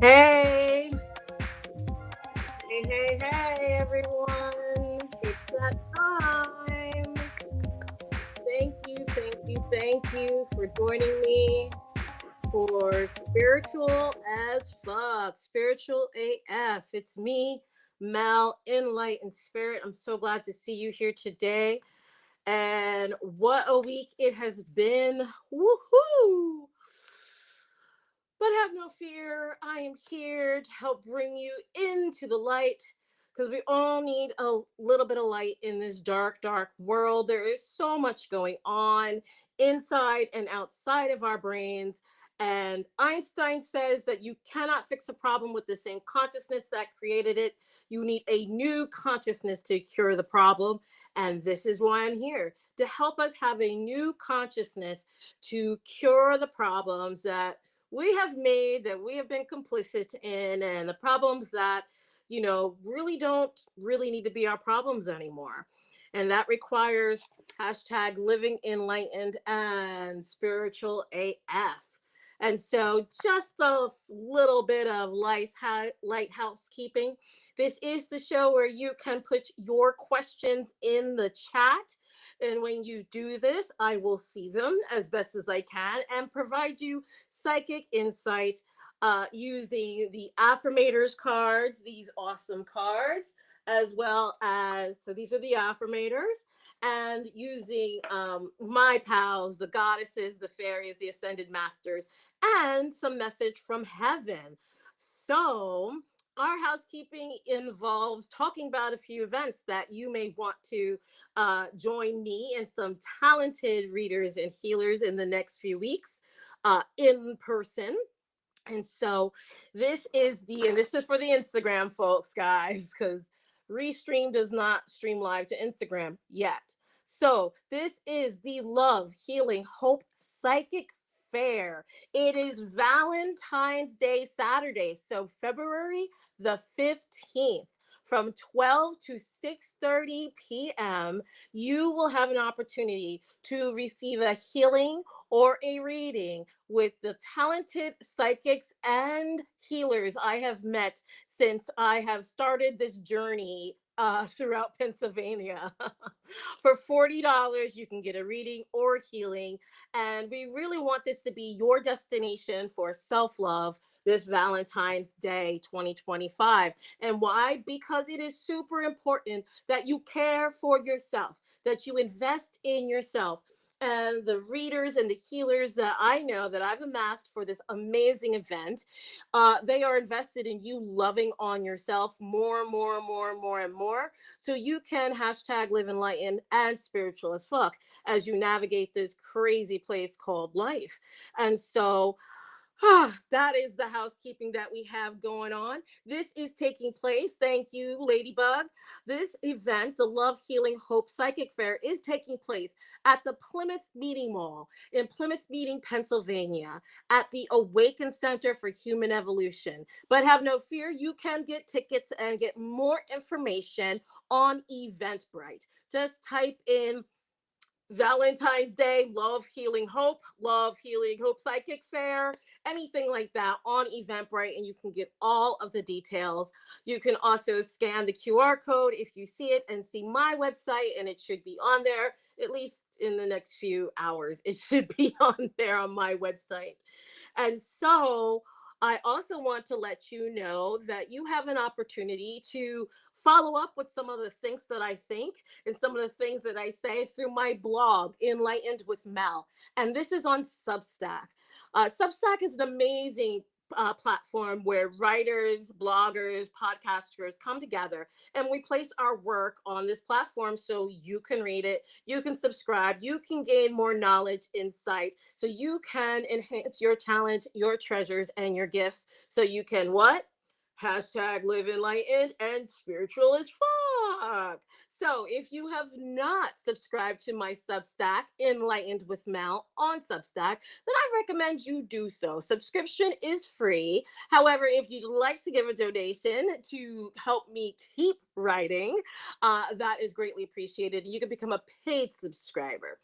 Hey, hey, everyone. It's that time. Thank you for joining me for Spiritual as Fuck, Spiritual AF. It's me, Mel, In-Lightened Spirit. I'm so glad to see you here today. And what a week it has been. Woohoo! But have no fear, I am here to help bring you into the light because we all need a little bit of light in this dark, dark world. There is so much going on inside and outside of our brains. And Einstein says that you cannot fix a problem with the same consciousness that created it. You need a new consciousness to cure the problem. And this is why I'm here to help us have a new consciousness to cure the problems that we have made, that we have been complicit in, and the problems that really don't really need to be our problems anymore. And that requires hashtag living enlightened and spiritual AF. And so just a little bit of light housekeeping. This is the show where you can put your questions in the chat, and when you do this, I will see them as best as I can and provide you psychic insight using the affirmators cards, these awesome cards, as well as, so these are the affirmators, and using my pals, the goddesses, the fairies, the ascended masters, and some message from heaven. So, our housekeeping involves talking about a few events that you may want to join me and some talented readers and healers in the next few weeks in person. And so and this is for the Instagram folks, guys, because Restream does not stream live to Instagram yet. So this is the Love, Healing, Hope Psychic Fair. It is Valentine's Day Saturday, so February the 15th. From 12 to 6:30 p.m., you will have an opportunity to receive a healing or a reading with the talented psychics and healers I have met since I have started this journey throughout Pennsylvania. For $40, you can get a reading or healing. And we really want this to be your destination for self love this Valentine's Day 2025. And why? Because it is super important that you care for yourself, that you invest in yourself. And the readers and the healers that I know that I've amassed for this amazing event, they are invested in you loving on yourself more, and more. So you can hashtag live enlightened and spiritual as fuck as you navigate this crazy place called life. And so that is the housekeeping that we have going on. This is taking place. Thank you, Ladybug. This event, the Love, Healing, Hope Psychic Fair, is taking place at the Plymouth Meeting Mall in Plymouth Meeting, Pennsylvania, at the Awaken Center for Human Evolution. But have no fear, you can get tickets and get more information on Eventbrite. Just type in Valentine's Day, Love, Healing, Hope Psychic Fair, anything like that on Eventbrite, and you can get all of the details. You can also scan the QR code if you see it and see my website, and it should be on there at least in the next few hours. It should be on there on my website. And so, I also want to let you know that you have an opportunity to follow up with some of the things that I think and some of the things that I say through my blog, Enlightened with Mel. And this is on Substack. Substack is an amazing platform where writers, bloggers, podcasters come together and we place our work on this platform so you can read it, you can subscribe, you can gain more knowledge, insight, so you can enhance your talent, your treasures, and your gifts so you can what? Hashtag live enlightened and spiritual as fuck. So if you have not subscribed to my Substack, Enlightened with Mel on Substack, then I recommend you do so. Subscription is free. However, if you'd like to give a donation to help me keep writing, that is greatly appreciated. You can become a paid subscriber.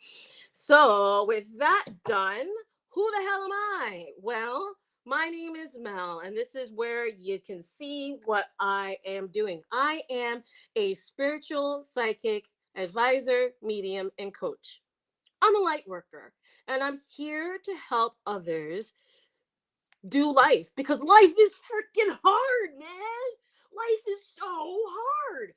So with that done, who the hell am I? Well, My name is Mel, and this is where you can see what I am doing. I am a spiritual psychic advisor, medium, and coach. I'm a light worker, and I'm here to help others do life because life is freaking hard, man. Life is so hard.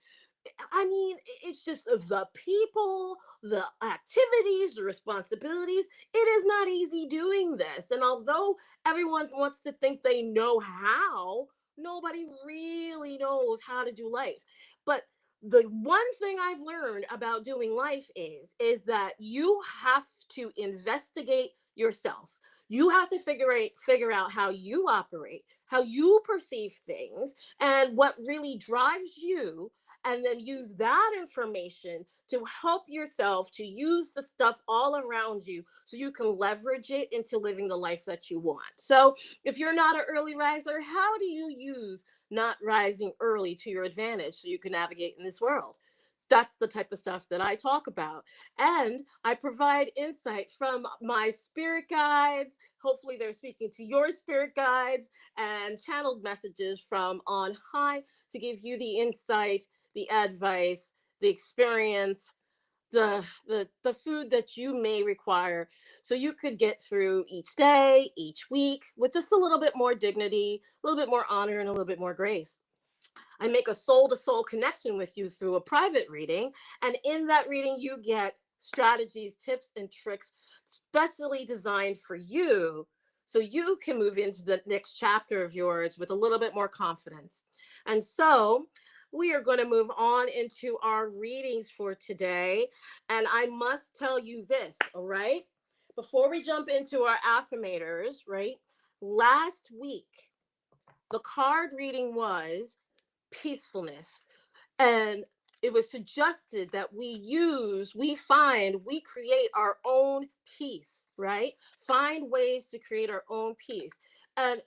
I mean, it's just the people, the activities, the responsibilities. It is not easy doing this. And although everyone wants to think they know how, nobody really knows how to do life. But the one thing I've learned about doing life is that you have to investigate yourself. You have to figure out how you operate, how you perceive things, and what really drives you, and then use that information to help yourself to use the stuff all around you so you can leverage it into living the life that you want. So, if you're not an early riser, how do you use not rising early to your advantage so you can navigate in this world? That's the type of stuff that I talk about. And I provide insight from my spirit guides. Hopefully, they're speaking to your spirit guides and channeled messages from on high to give you the insight, the advice, the experience, the food that you may require so you could get through each day, each week with just a little bit more dignity, a little bit more honor, and a little bit more grace. I make a soul to soul connection with you through a private reading. And in that reading, you get strategies, tips, and tricks specially designed for you so you can move into the next chapter of yours with a little bit more confidence. And so, we are going to move on into our readings for today. And I must tell you this, all right? Before we jump into our affirmators, right? Last week, the card reading was peacefulness. And it was suggested that we create our own peace, right? Find ways to create our own peace. And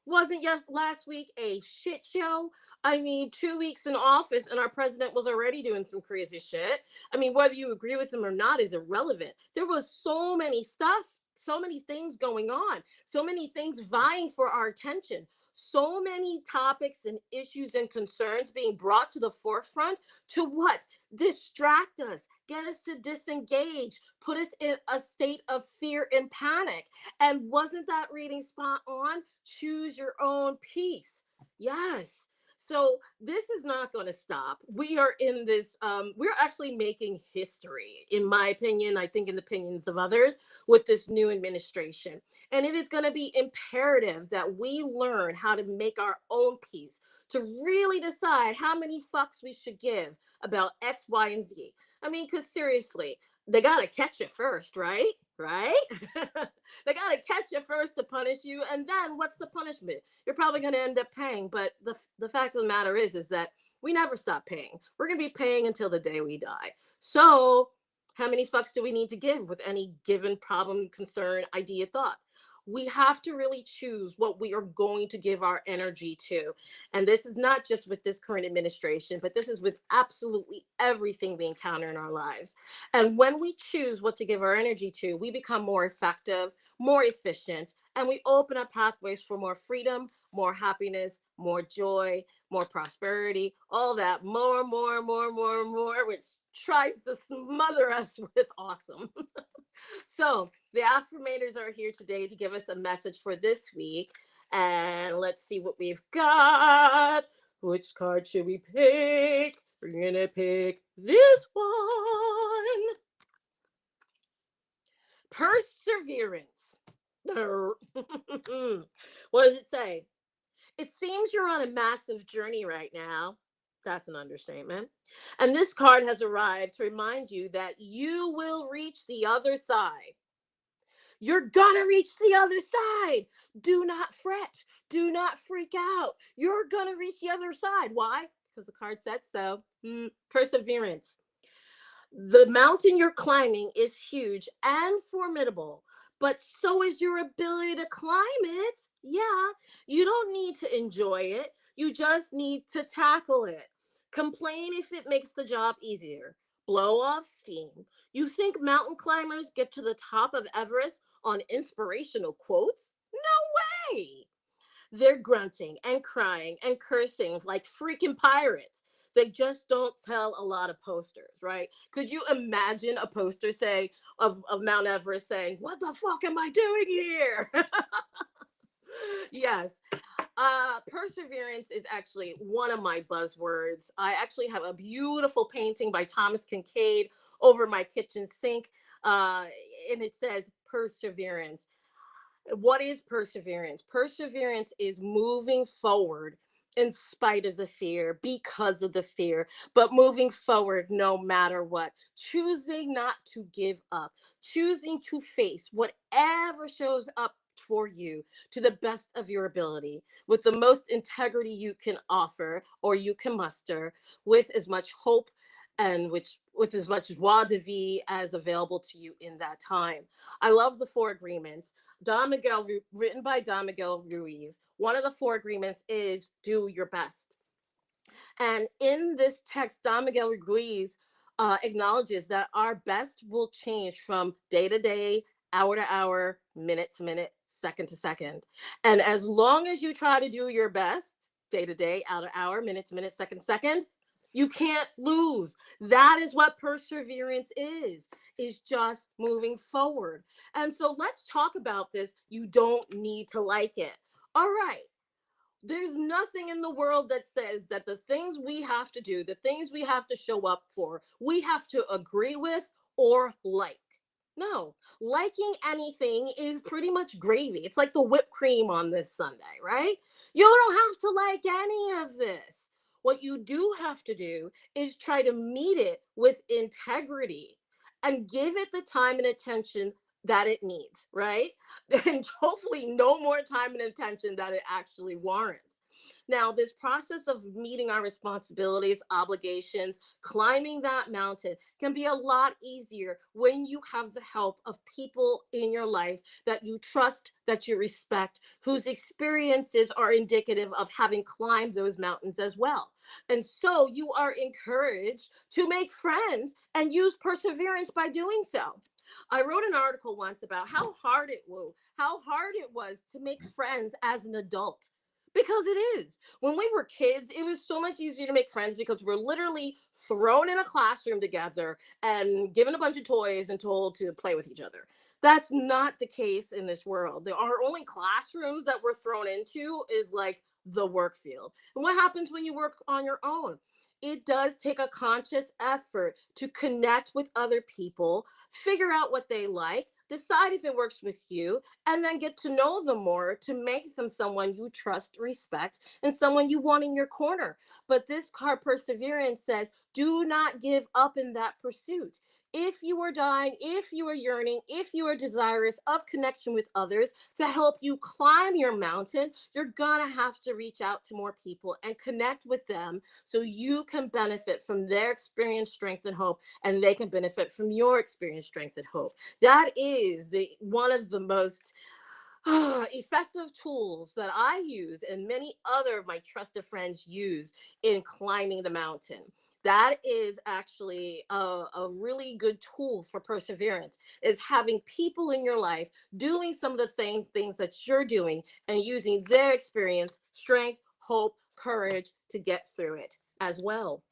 wasn't yes last week a shit show? I mean, 2 weeks in office and our president was already doing some crazy shit. I mean, whether you agree with him or not is irrelevant. There was so many stuff, so many things going on, so many things vying for our attention, so many topics and issues and concerns being brought to the forefront to what? Distract us, get us to disengage, put us in a state of fear and panic. And wasn't that reading spot on? Choose your own peace. Yes. So this is not going to stop. We are in this, we're actually making history, in my opinion, I think in the opinions of others, with this new administration. And it is going to be imperative that we learn how to make our own peace, to really decide how many fucks we should give about X, Y, and Z. I mean, because seriously, they got to catch you first, right? Right? They got to catch you first to punish you. And then what's the punishment? You're probably going to end up paying. But the fact of the matter is that we never stop paying. We're going to be paying until the day we die. So, how many fucks do we need to give with any given problem, concern, idea, thought? We have to really choose what we are going to give our energy to. And this is not just with this current administration, but this is with absolutely everything we encounter in our lives. And when we choose what to give our energy to, we become more effective, more efficient, and we open up pathways for more freedom, more happiness, more joy, more prosperity, all that, more, which tries to smother us with awesome. So, the affirmators are here today to give us a message for this week. And let's see what we've got. Which card should we pick? We're going to pick this one. Perseverance. What does it say? It seems you're on a massive journey right now. That's an understatement. And this card has arrived to remind you that you will reach the other side. You're gonna reach the other side. Do not fret. Do not freak out. You're gonna reach the other side. Why? Because the card said so. Perseverance. The mountain you're climbing is huge and formidable, but so is your ability to climb it. Yeah, you don't need to enjoy it. You just need to tackle it. Complain if it makes the job easier. Blow off steam. You think mountain climbers get to the top of Everest on inspirational quotes? No way. They're grunting and crying and cursing like freaking pirates. They just don't tell a lot of posters, right? Could you imagine a poster say of Mount Everest saying, "What the fuck am I doing here?" Yes. Perseverance is actually one of my buzzwords. I actually have a beautiful painting by Thomas Kincaid over my kitchen sink, uh, and it says perseverance. What is perseverance? Perseverance is moving forward in spite of the fear, because of the fear, but moving forward no matter what. Choosing not to give up, choosing to face whatever shows up for you to the best of your ability, with the most integrity you can offer or you can muster, with as much hope and which with as much joie de vivre as available to you in that time. I love the four agreements. Written by Don Miguel Ruiz. One of the four agreements is do your best. And in this text, Don Miguel Ruiz acknowledges that our best will change from day to day, hour to hour, minute to minute, second to second. And as long as you try to do your best, day to day, hour to hour, minute to minute, second to second, you can't lose. That is what perseverance is just moving forward. And so let's talk about this. You don't need to like it. All right, there's nothing in the world that says that the things we have to do, the things we have to show up for, we have to agree with or like. No, liking anything is pretty much gravy. It's like the whipped cream on this Sunday, right? You don't have to like any of this. What you do have to do is try to meet it with integrity and give it the time and attention that it needs, right? And hopefully no more time and attention that it actually warrants. Now, this process of meeting our responsibilities, obligations, climbing that mountain can be a lot easier when you have the help of people in your life that you trust, that you respect, whose experiences are indicative of having climbed those mountains as well. And so you are encouraged to make friends and use perseverance by doing so. I wrote an article once about how hard it was to make friends as an adult. Because it is. When we were kids, it was so much easier to make friends because we're literally thrown in a classroom together and given a bunch of toys and told to play with each other. That's not the case in this world. Our only classrooms that we're thrown into is like the work field. And what happens when you work on your own? It does take a conscious effort to connect with other people, figure out what they like, decide if it works with you, and then get to know them more to make them someone you trust, respect, and someone you want in your corner. But this card perseverance says, do not give up in that pursuit. If you are dying, if you are yearning, if you are desirous of connection with others to help you climb your mountain, you're gonna have to reach out to more people and connect with them so you can benefit from their experience, strength, and hope, and they can benefit from your experience, strength, and hope. That is the one of the most effective tools that I use and many other of my trusted friends use in climbing the mountain. That is actually a really good tool for perseverance, is having people in your life doing some of the same things that you're doing and using their experience, strength, hope, courage to get through it as well.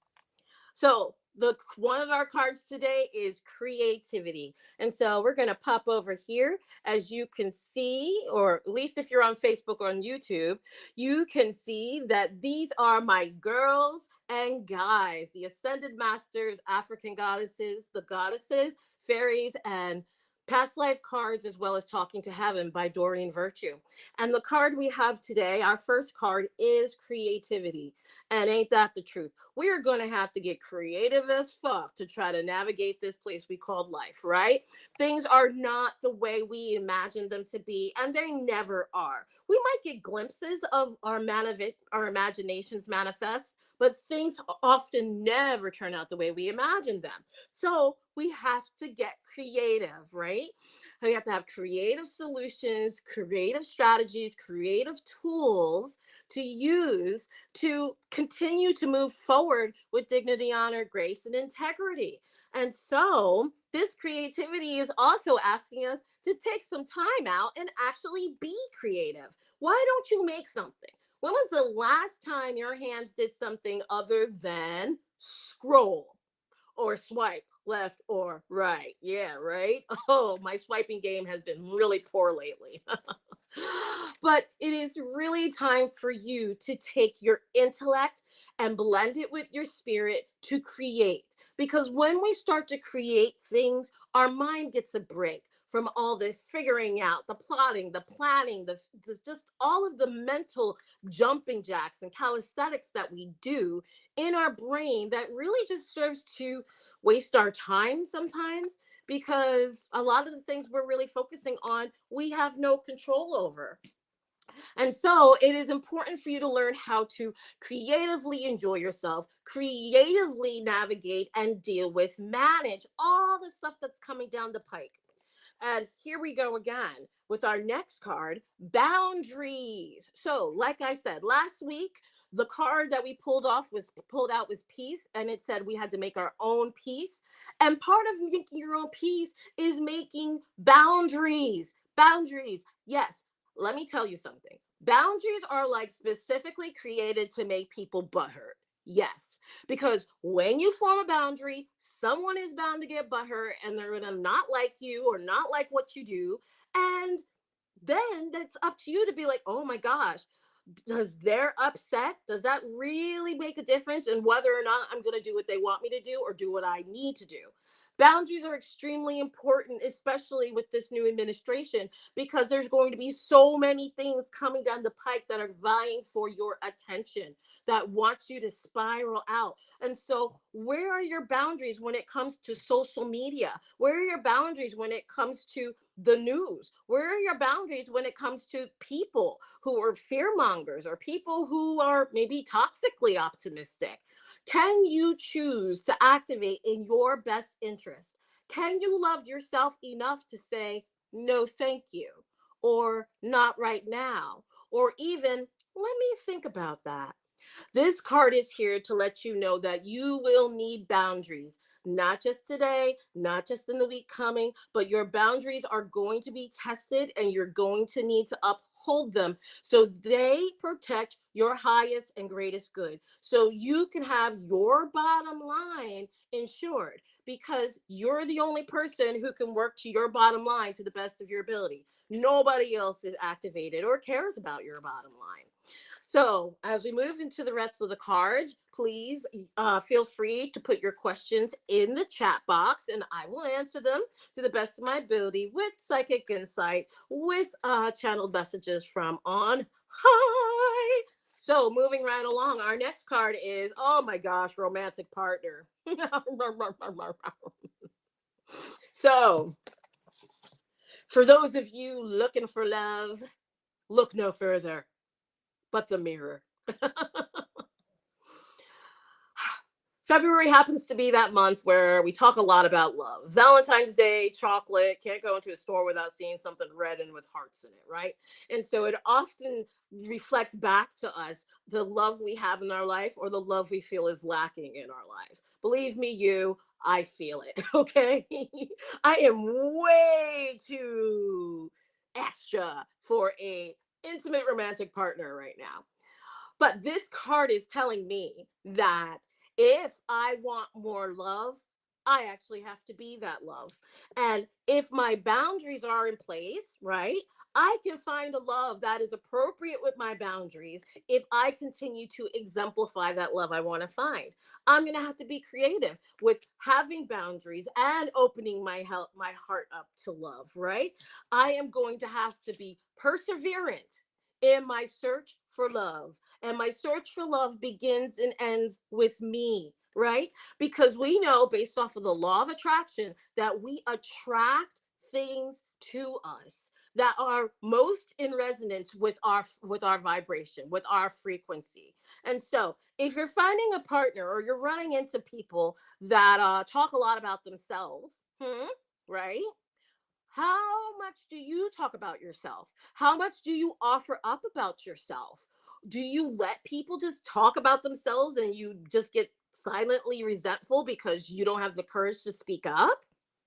So the one of our cards today is creativity. And so we're going to pop over here. As you can see, or at least if you're on Facebook or on YouTube, you can see that these are my girls and guys, the ascended masters, African goddesses, the goddesses, fairies, and past life cards, as well as Talking to Heaven by Doreen Virtue. And the card we have today, our first card, is creativity. And ain't that the truth? We are going to have to get creative as fuck to try to navigate this place we called life, right? Things are not the way we imagined them to be, and they never are. We might get glimpses of our imaginations manifest, but things often never turn out the way we imagined them. So we have to get creative, right? You have to have creative solutions, creative strategies, creative tools to use to continue to move forward with dignity, honor, grace, and integrity. And so, this creativity is also asking us to take some time out and actually be creative. Why don't you make something? When was the last time your hands did something other than scroll or swipe left or right? Yeah, right. Oh, my swiping game has been really poor lately. But it is really time for you to take your intellect and blend it with your spirit to create. Because when we start to create things, our mind gets a break from all the figuring out, the plotting, the planning, the just all of the mental jumping jacks and calisthenics that we do in our brain that really just serves to waste our time sometimes, because a lot of the things we're really focusing on, we have no control over. And so it is important for you to learn how to creatively enjoy yourself, creatively navigate and deal with, manage all the stuff that's coming down the pike. And here we go again with our next card, boundaries. So, like I said, last week, the card that we pulled out was peace, and it said we had to make our own peace. And part of making your own peace is making boundaries. Boundaries. Yes, let me tell you something. Boundaries are like specifically created to make people butthurt. Yes, because when you form a boundary, someone is bound to get butthurt and they're going to not like you or not like what you do. And then that's up to you to be like, oh my gosh, does their upset, does that really make a difference in whether or not I'm going to do what they want me to do or do what I need to do? Boundaries are extremely important, especially with this new administration, because there's going to be so many things coming down the pike that are vying for your attention, that want you to spiral out. And so, where are your boundaries when it comes to social media? Where are your boundaries when it comes to the news? Where are your boundaries when it comes to people who are fear mongers or people who are maybe toxically optimistic? Can you choose to activate in your best interest? Can you love yourself enough to say, no, thank you, or not right now, or even, let me think about that? This card is here to let you know that you will need boundaries, not just today, not just in the week coming, but your boundaries are going to be tested and you're going to need to uphold them so they protect your highest and greatest good. So you can have your bottom line insured, because you're the only person who can work to your bottom line to the best of your ability. Nobody else is activated or cares about your bottom line. So, as we move into the rest of the cards, please feel free to put your questions in the chat box and I will answer them to the best of my ability with psychic insight, with channeled messages from on high. So, moving right along, our next card is, oh my gosh, romantic partner. So, for those of you looking for love, look no further but the mirror. February happens to be that month where we talk a lot about love. Valentine's Day, chocolate, can't go into a store without seeing something red and with hearts in it, right? And so it often reflects back to us the love we have in our life or the love we feel is lacking in our lives. Believe me, I feel it, okay? I am way too extra for a intimate romantic partner right now. But this card is telling me that if I want more love, I actually have to be that love. And if my boundaries are in place, right, I can find a love that is appropriate with my boundaries if I continue to exemplify that love I want to find. I'm going to have to be creative with having boundaries and opening my heart up to love, right? I am going to have to be perseverant in my search for love. And my search for love begins and ends with me, right? Because we know, based off of the law of attraction, that we attract things to us that are most in resonance with our vibration, with our frequency. And so if you're finding a partner or you're running into people that talk a lot about themselves, right, How much do you talk about yourself? How much do you offer up about yourself? Do you let people just talk about themselves and you just get silently resentful because you don't have the courage to speak up?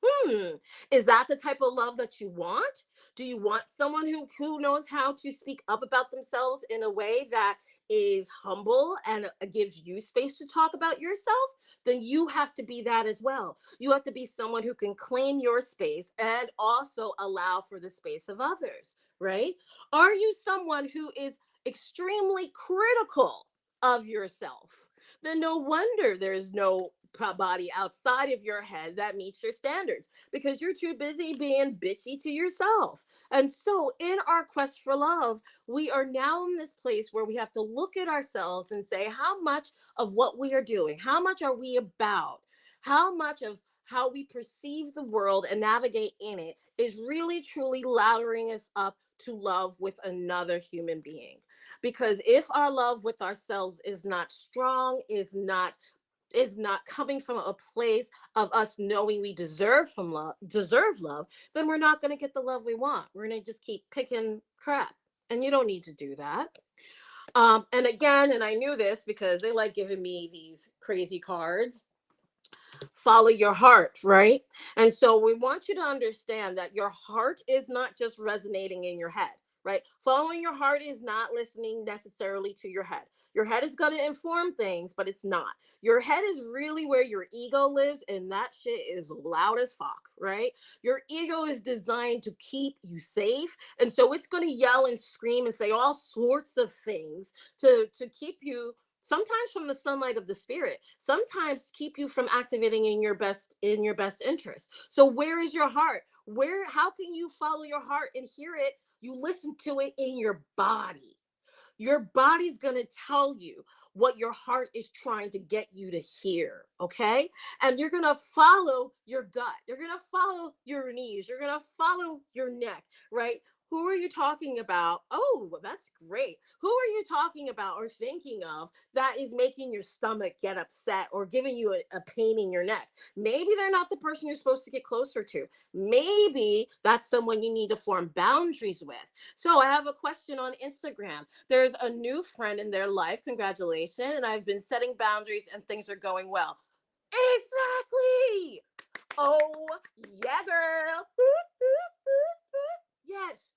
Hmm. Is that the type of love that you want? Do you want someone who knows how to speak up about themselves in a way that is humble and gives you space to talk about yourself? Then you have to be that as well. You have to be someone who can claim your space and also allow for the space of others, right? Are you someone who is extremely critical of yourself? Then no wonder there's no body outside of your head that meets your standards because you're too busy being bitchy to yourself. And so, in our quest for love, we are now in this place where we have to look at ourselves and say, how much of what we are doing, how much are we about, how much of how we perceive the world and navigate in it is really truly laddering us up to love with another human being. Because if our love with ourselves is not strong, is not coming from a place of us knowing we deserve love, then we're not going to get the love we want. We're going to just keep picking crap, and you don't need to do that. And again, and I knew this because they like giving me these crazy cards. Follow your heart, right? And so we want you to understand that your heart is not just resonating in your head, right? Following your heart is not listening necessarily to your head. Your head is going to inform things, but it's not. Your head is really where your ego lives, and that shit is loud as fuck, right? Your ego is designed to keep you safe, and so it's going to yell and scream and say all sorts of things to keep you sometimes from the sunlight of the spirit, sometimes keep you from activating in your best interest. So where is your heart? Where How can you follow your heart and hear it? You listen to it in your body. Your body's going to tell you what your heart is trying to get you to hear, okay? And you're going to follow your gut. You're going to follow your knees. You're going to follow your neck, right? Who are you talking about? Oh, well, that's great. Who are you talking about or thinking of that is making your stomach get upset or giving you a pain in your neck? Maybe they're not the person you're supposed to get closer to. Maybe that's someone you need to form boundaries with. So I have a question on Instagram. There's a new friend in their life. Congratulations. And I've been setting boundaries and things are going well. Exactly. Oh, yeah, girl. Yes.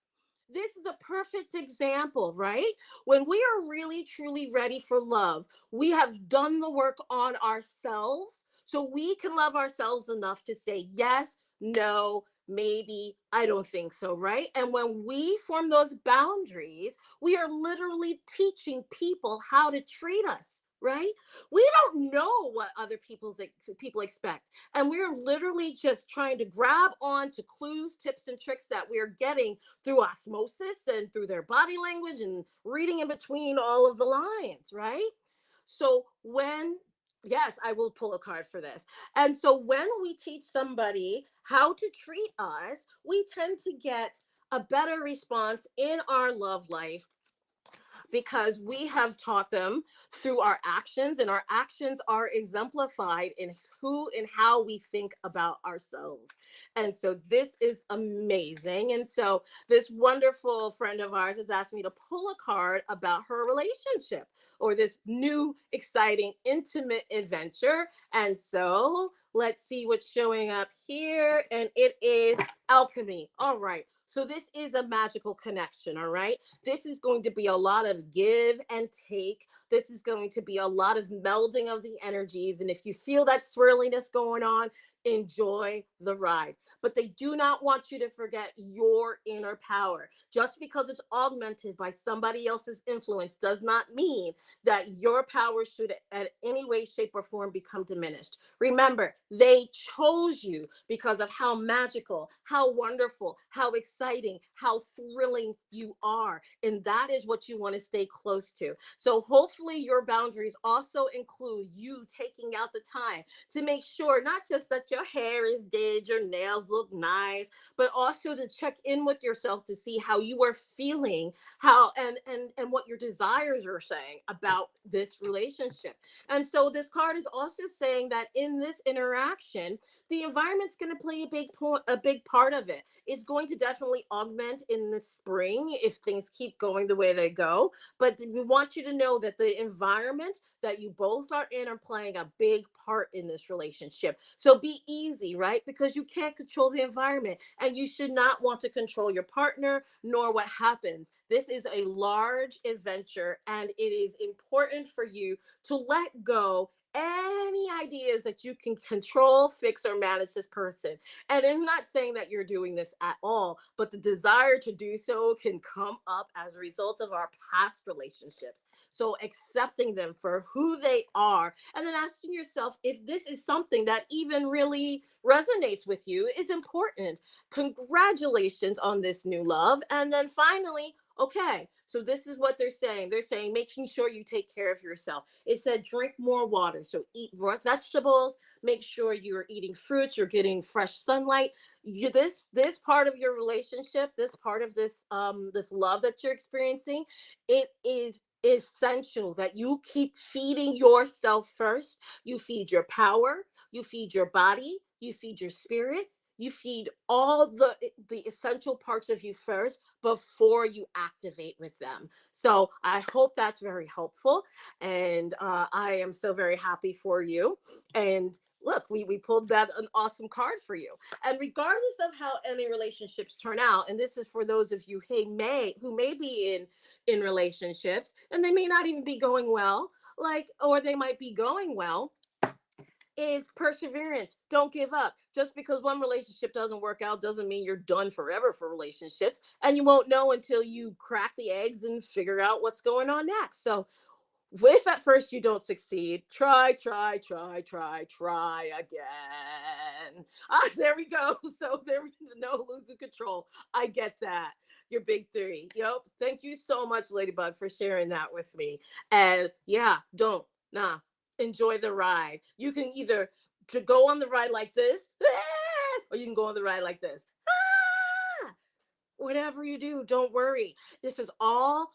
This is a perfect example, right? When we are really truly ready for love, we have done the work on ourselves so we can love ourselves enough to say yes, no, maybe, I don't think so, right? And when we form those boundaries, we are literally teaching people how to treat us, right? We don't know what other people expect, and we're literally just trying to grab on to clues, tips, and tricks that we're getting through osmosis and through their body language and reading in between all of the lines, right? So yes, I will pull a card for this. And so when we teach somebody how to treat us, we tend to get a better response in our love life because we have taught them through our actions, and our actions are exemplified in who and how we think about ourselves. And so this is amazing. And so this wonderful friend of ours has asked me to pull a card about her relationship or this new, exciting, intimate adventure. And so let's see what's showing up here. And it is alchemy. All right. So this is a magical connection. All right. This is going to be a lot of give and take. This is going to be a lot of melding of the energies. And if you feel that swirliness going on, enjoy the ride. But they do not want you to forget your inner power. Just because it's augmented by somebody else's influence does not mean that your power should, at any way, shape, or form, become diminished. Remember, they chose you because of how magical, how wonderful, how exciting, how thrilling you are. And that is what you want to stay close to. So hopefully your boundaries also include you taking out the time to make sure not just that your hair is did, your nails look nice, but also to check in with yourself to see how you are feeling, how and what your desires are saying about this relationship. And so this card is also saying that in this interaction, interaction, the environment's going to play a big part of it. It's going to definitely augment in the spring if things keep going the way they go. But we want you to know that the environment that you both are in are playing a big part in this relationship. So be easy, right? Because you can't control the environment, and you should not want to control your partner nor what happens. This is a large adventure, and it is important for you to let go any ideas that you can control, fix, or manage this person. And I'm not saying that you're doing this at all, but the desire to do so can come up as a result of our past relationships. So accepting them for who they are, and then asking yourself if this is something that even really resonates with you is important. Congratulations on this new love. And then finally, okay, so this is what they're saying. They're saying making sure you take care of yourself. It said drink more water. So eat raw vegetables, make sure you're eating fruits, you're getting fresh sunlight. This part of your relationship, this part of this love that you're experiencing, it is essential that you keep feeding yourself first. You feed your power, you feed your body, you feed your spirit, you feed all the essential parts of you first before you activate with them. So I hope that's very helpful, and I am so very happy for you. And look, we pulled that an awesome card for you. And regardless of how any relationships turn out, and this is for those of you who may be in relationships and they may not even be going well, like, or they might be going well, is perseverance. Don't give up. Just because one relationship doesn't work out doesn't mean you're done forever for relationships. And you won't know until you crack the eggs and figure out what's going on next. So if at first you don't succeed, try again. There we go. So there's no losing control. I get that. Your big three. Yep. Thank you so much, Ladybug, for sharing that with me. And yeah, don't, nah, enjoy the ride. You can either to go on the ride like this, or you can go on the ride like this. Whatever you do, don't worry. This is all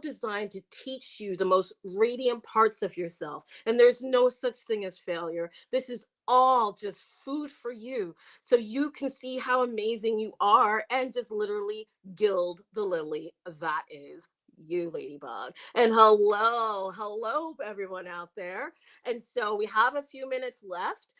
designed to teach you the most radiant parts of yourself. And there's no such thing as failure. This is all just food for you so you can see how amazing you are and just literally gild the lily that is you, Ladybug. And hello everyone out there. And so we have a few minutes left.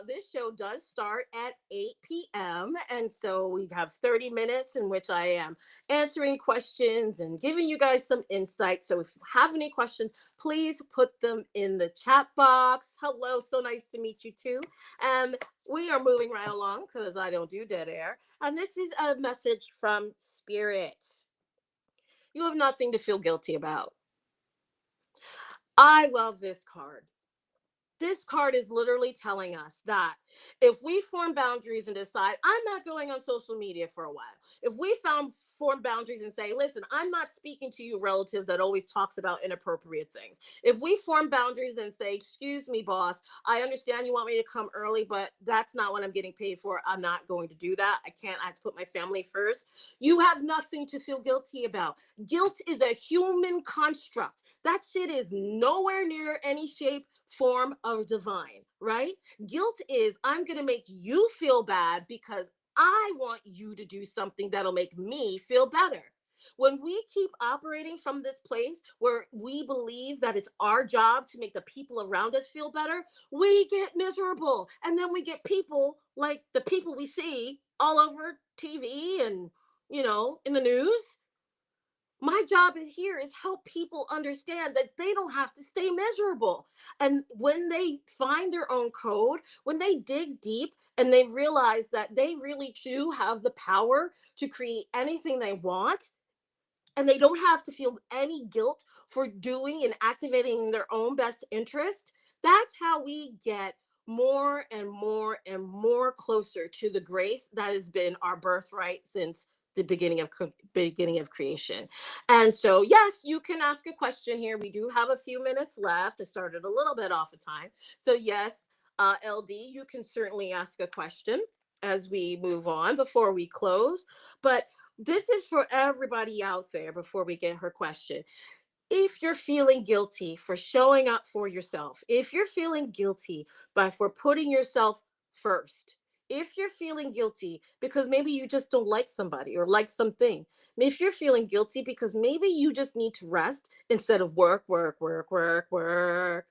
This show does start at 8 p.m. And so we have 30 minutes in which I am answering questions and giving you guys some insight. So if you have any questions, please put them in the chat box. Hello, so nice to meet you too. And we are moving right along because I don't do dead air. And this is a message from Spirit. You have nothing to feel guilty about. I love this card. This card is literally telling us that if we form boundaries and decide, I'm not going on social media for a while, if we form boundaries and say, listen, I'm not speaking to you, relative that always talks about inappropriate things. If we form boundaries and say, excuse me, boss, I understand you want me to come early, but that's not what I'm getting paid for. I'm not going to do that. I have to put my family first. You have nothing to feel guilty about. Guilt is a human construct. That shit is nowhere near any shape, form of divine, right? Guilt is I'm going to make you feel bad because I want you to do something that'll make me feel better. When we keep operating from this place where we believe that it's our job to make the people around us feel better, we get miserable. And then we get people like the people we see all over TV and, in the news. My job here is help people understand that they don't have to stay miserable. And when they find their own code, when they dig deep and they realize that they really do have the power to create anything they want, and they don't have to feel any guilt for doing and activating their own best interest, that's how we get more and more and more closer to the grace that has been our birthright since the beginning of creation. And so, yes, you can ask a question here. We do have a few minutes left. I started a little bit off of time. So yes, LD, you can certainly ask a question as we move on before we close. But this is for everybody out there before we get her question. If you're feeling guilty for showing up for yourself, if you're feeling guilty for putting yourself first, if you're feeling guilty because maybe you just don't like somebody or like something, if you're feeling guilty because maybe you just need to rest instead of work, work, work, work, work,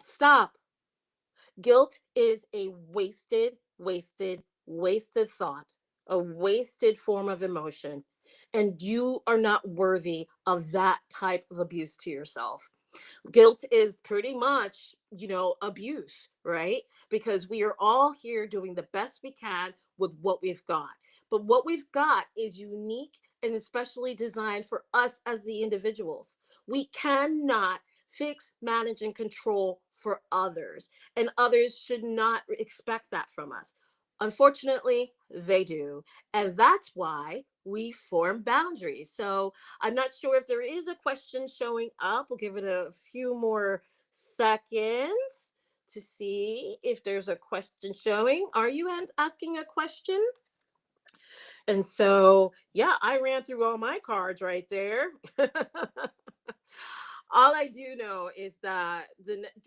stop. Guilt is a wasted thought, a wasted form of emotion. And you are not worthy of that type of abuse to yourself. Guilt is pretty much, abuse, right? Because we are all here doing the best we can with what we've got. But what we've got is unique and especially designed for us as the individuals. We cannot fix, manage, and control for others, and others should not expect that from us. Unfortunately, they do. And that's why we form boundaries. So I'm not sure if there is a question showing up. We'll give it a few more seconds to see if there's a question showing. Are you asking a question? And so, yeah, I ran through all my cards right there. All I do know is that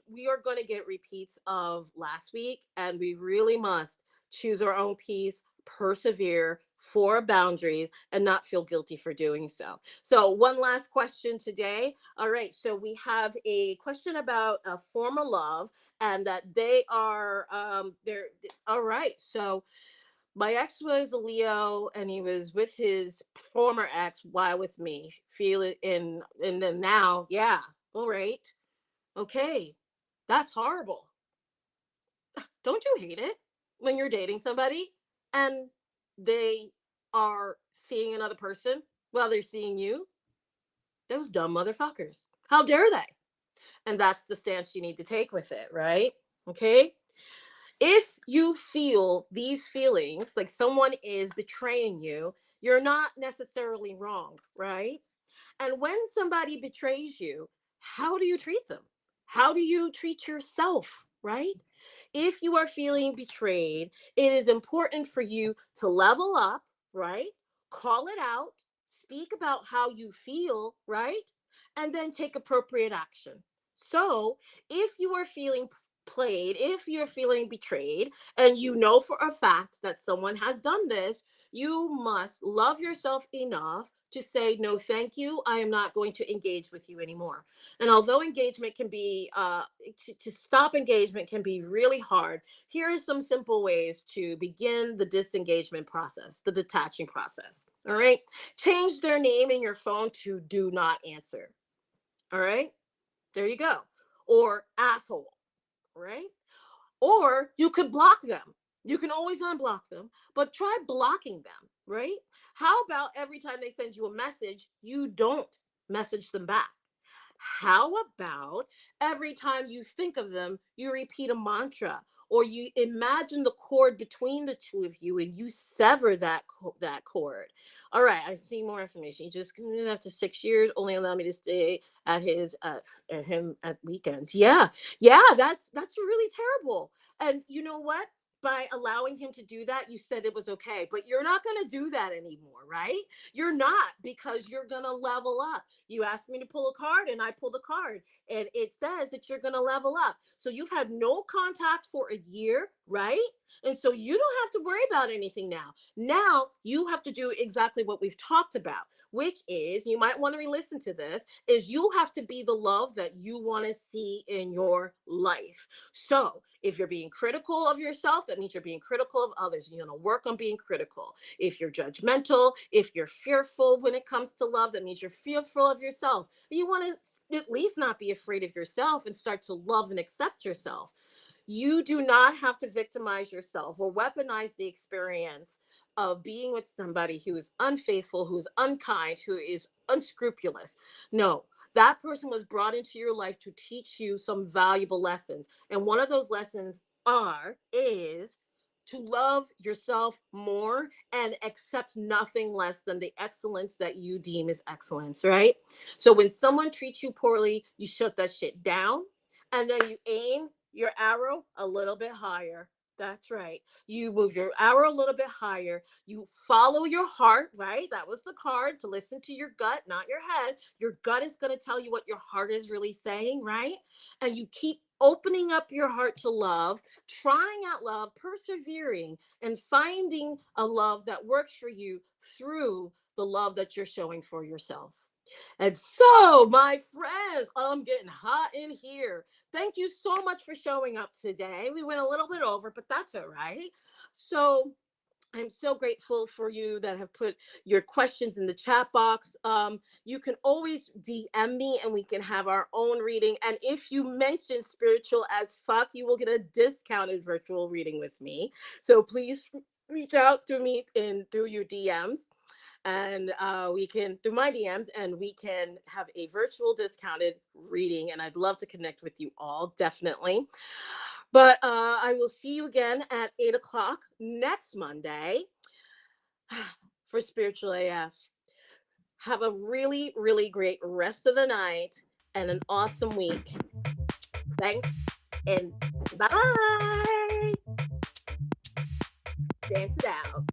we are going to get repeats of last week, and we really must choose our own peace, persevere for boundaries, and not feel guilty for doing so. So, one last question today. All right. So, we have a question about a former love, and that they are, they're, all right. So, my ex was a Leo, and he was with his former ex. Why with me? Feel it in, and then now, yeah. All right. Okay. That's horrible. Don't you hate it when you're dating somebody and they are seeing another person while they're seeing you? Those dumb motherfuckers. How dare they? And that's the stance you need to take with it, right? Okay. If you feel these feelings like someone is betraying you, you're not necessarily wrong, right? And when somebody betrays you, how do you treat them? How do you treat yourself, right? If you are feeling betrayed, it is important for you to level up, right? Call it out, speak about how you feel, right? And then take appropriate action. So, if you are feeling played, if you're feeling betrayed, and you know for a fact that someone has done this, you must love yourself enough to say, no, thank you. I am not going to engage with you anymore. And although engagement can be, to stop engagement can be really hard, here are some simple ways to begin the disengagement process, the detaching process. All right. Change their name in your phone to do not answer. All right. There you go. Or asshole. Right. Or you could block them. You can always unblock them, but try blocking them, right? How about every time they send you a message, you don't message them back? How about every time you think of them, you repeat a mantra or you imagine the cord between the two of you and you sever that cord? All right, I see more information. You just after 6 years, only allow me to stay at him at weekends. Yeah, yeah, that's really terrible. And you know what? By allowing him to do that, you said it was okay, but you're not going to do that anymore, right? You're not, because you're going to level up. You asked me to pull a card and I pulled a card, and it says that you're going to level up. So you've had no contact for a year, right? And so you don't have to worry about anything now. Now you have to do exactly what we've talked about, which is, you might want to re-listen to this, is you have to be the love that you want to see in your life. So if you're being critical of yourself, that means you're being critical of others. You're going to work on being critical. If you're judgmental, if you're fearful when it comes to love, that means you're fearful of yourself. You want to at least not be afraid of yourself and start to love and accept yourself. You do not have to victimize yourself or weaponize the experience of being with somebody who is unfaithful, who is unkind, who is unscrupulous. No, that person was brought into your life to teach you some valuable lessons. And one of those lessons is to love yourself more and accept nothing less than the excellence that you deem as excellence, right? So when someone treats you poorly, you shut that shit down, and then you aim your arrow a little bit higher. That's right. You move your hour a little bit higher. You follow your heart, right? That was the card, to listen to your gut, not your head. Your gut is going to tell you what your heart is really saying, right? And you keep opening up your heart to love, trying out love, persevering, and finding a love that works for you through the love that you're showing for yourself. And so, my friends, I'm getting hot in here. Thank you so much for showing up today. We went a little bit over, but that's all right. So, I'm so grateful for you that have put your questions in the chat box. You can always DM me and we can have our own reading. And if you mention spiritual as fuck, you will get a discounted virtual reading with me. So please reach out to me through your DMs, and we can, through my DMs, and we can have a virtual discounted reading. And I'd love to connect with you all, definitely. But I will see you again at 8 o'clock next Monday for Spiritual AF. Have a really, really great rest of the night and an awesome week. Thanks, and bye bye. Dance it out.